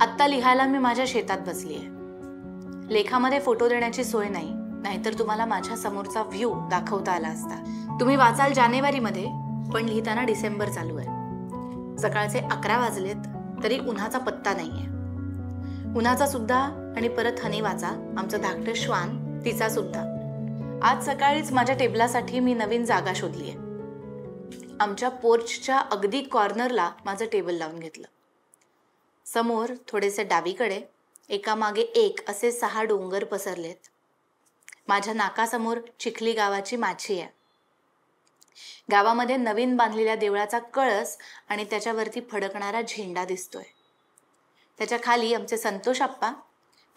आत्ता लिहायला मी माझ्या शेतात बसलीये. लेखामध्ये फोटो देण्याची सोय नाही, नाहीतर तुम्हाला माझ्या समोरचा व्ह्यू दाखवता आला असता. तुम्ही वाचाल जानेवारीमध्ये, पण लिहिताना डिसेंबर चालू आहे. सकाळचे 11 वाजलेत तरी उन्हाचा पत्ता नाहीये. उन्हाचा सुद्धा आणि परत हनी वाचा, आमचं धाकटं श्वान, तिचा सुद्धा. आज सकाळीच माझ्या टेबलासाठी मी नवीन जागा शोधलीये. आमच्या पोर्चच्या अगदी कॉर्नरला माझं टेबल लावून घेतलं. समोर थोडेसे डावीकडे एकामागे एक असे 6 डोंगर पसरलेत. माझ्या नाकासमोर चिखली गावाची माची आहे. गावामध्ये नवीन बांधलेल्या देवळाचा कळस आणि त्याच्यावरती फडकणारा झेंडा दिसतोय. त्याच्या खाली आमचे संतोष आप्पा,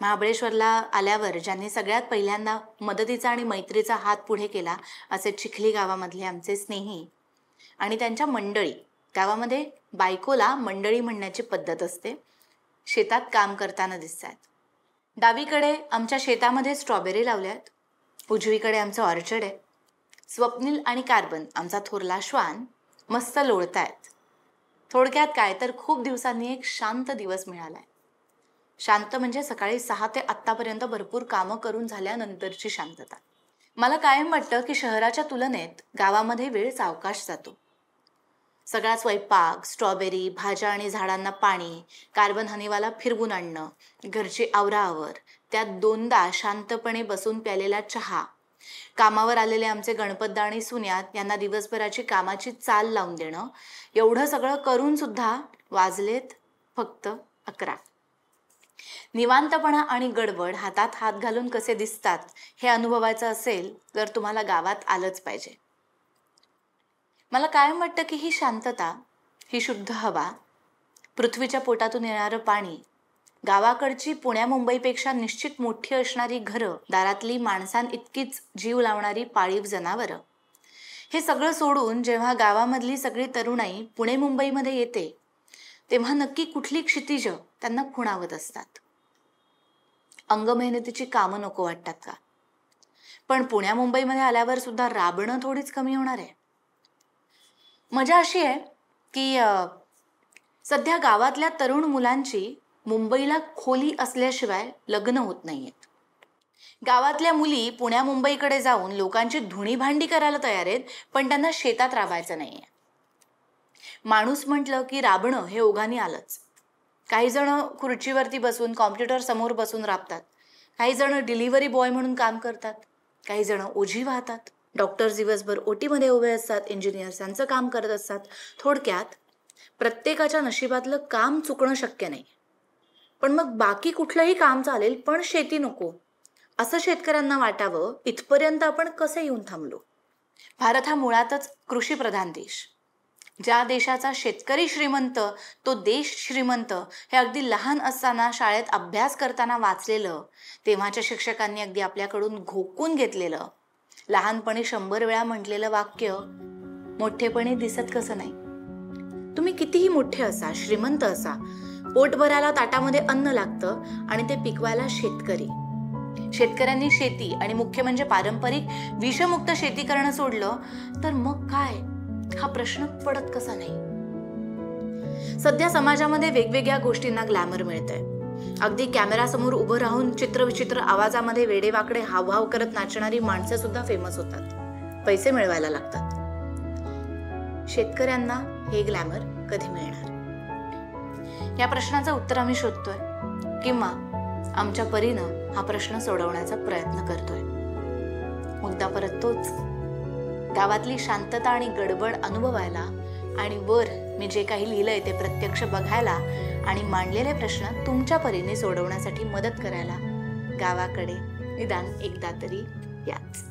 महाबळेश्वरला आल्यावर ज्यांनी सगळ्यात पहिल्यांदा मदतीचा आणि मैत्रीचा हात पुढे केला असे चिखली गावामधले आमचे स्नेही आणि त्यांच्या मंडळी. गावामध्ये बायकोला मंडळी म्हणण्याची पद्धत असते. शेतात काम करताना दिसतात. डावीकडे आमच्या शेतामध्ये स्ट्रॉबेरी लावल्यात. उजवीकडे आमचं ऑर्चर्ड आहे. स्वप्नील आणि कार्बन, आमचा थोरला श्वान, मस्त लोळतायत. थोडक्यात काय तर खूप दिवसांनी एक शांत दिवस मिळालाय. शांत म्हणजे सकाळी 6 ते आत्तापर्यंत भरपूर कामं करून झाल्यानंतरची शांतता. मला कायम वाटतं की शहराच्या तुलनेत गावामध्ये वेळ सावकाश जातो. सगळा स्वयंपाक, स्ट्रॉबेरी, भाज्या आणि झाडांना पाणी, कार्बन हनीवाला फिरवून आणणं, घरची आवराआवर, त्यात 2दा शांतपणे बसून प्यालेला चहा, कामावर आलेले आमचे गणपतदा आणि सुन्यात यांना दिवसभराची कामाची चाल लावून देणं, एवढं सगळं करून सुद्धा वाजलेत फक्त 11. निवांतपणा आणि गडबड हातात हात घालून कसे दिसतात हे अनुभवायचं असेल तर तुम्हाला गावात आलंच पाहिजे. मला कायम वाटतं की ही शांतता, ही शुद्ध हवा, पृथ्वीच्या पोटातून येणारं पाणी, गावाकडची पुण्या मुंबईपेक्षा निश्चित मोठी असणारी घरं, दारातली माणसांइतकीच जीव लावणारी पाळीव जनावरं, हे सगळं सोडून जेव्हा गावामधली सगळी तरुणाई पुणे मुंबईमध्ये येते तेव्हा नक्की कुठली क्षितिज त्यांना खुणावत असतात. अंगमेहनतीची कामं नको वाटतात का? पण पुण्या मुंबईमध्ये आल्यावर सुद्धा राबणं थोडीच कमी होणार आहे. मजा अशी आहे की सध्या गावातल्या तरुण मुलांची मुंबईला खोली असल्याशिवाय लग्न होत नाहीयेत. गावातल्या मुली पुण्या मुंबईकडे जाऊन लोकांची धुणी भांडी करायला तयार आहेत, पण त्यांना शेतात राबायचं नाहीये. माणूस म्हटलं की राबणं हे ओघाने आलंच. काही जण खुर्चीवरती बसून कॉम्प्युटर समोर बसून राबतात. काही जण डिलिव्हरी बॉय म्हणून काम करतात. काही जण ओझी वाहतात. डॉक्टर्स दिवसभर ओटीमध्ये उभे असतात. इंजिनियर्स यांचं काम करत असतात. थोडक्यात प्रत्येकाच्या नशिबातलं काम चुकणं शक्य नाही. पण मग बाकी कुठलंही काम चालेल पण शेती नको, असं शेतकऱ्यांना वाटावं, इथपर्यंत आपण कसं येऊन थांबलो? भारत हा मुळातच कृषीप्रधान देश. ज्या देशाचा शेतकरी श्रीमंत तो देश श्रीमंत हे अगदी लहान असताना शाळेत अभ्यास करताना वाचलेलं, तेव्हाच्या शिक्षकांनी अगदी आपल्याकडून घोकून घेतलेलं, लहानपणी 100 वेळा म्हटलेलं वाक्य मोठेपणी दिसत कसं नाही? तुम्ही कितीही मोठे असा, श्रीमंत असा, पोट भरायला ताटामध्ये अन्न लागतं आणि ते पिकवायला शेतकरी. शेतकऱ्यांनी शेती आणि मुख्य म्हणजे पारंपरिक विषमुक्त शेती करणं सोडलं तर मग काय, हा प्रश्न पडत कसा नाही? सध्या समाजामध्ये वेगवेगळ्या गोष्टींना ग्लॅमर मिळतंय. अगदी कॅमेरासमोर उभं राहून चित्रविचित्र आवाजामध्ये वेडेवाकडे हावभाव करत नाचणारी माणसं सुद्धा फेमस होतात. पैसे मिळवायला लागतात. शेतकऱ्यांना हे ग्लॅमर कधी मिळणार? या प्रश्नाचं उत्तर आम्ही शोधतोय किंवा आमच्या परीनं हा प्रश्न सोडवण्याचा प्रयत्न करतोय. मुद्दा परत तोच, गावातली शांतता आणि गडबड अनुभवायला आणि वर मी जे काही लिहिलंय ते प्रत्यक्ष बघायला आणि मांडलेले प्रश्न तुमच्या परीने सोडवण्यासाठी मदत करायला गावाकडे निदान एकदा तरी याच.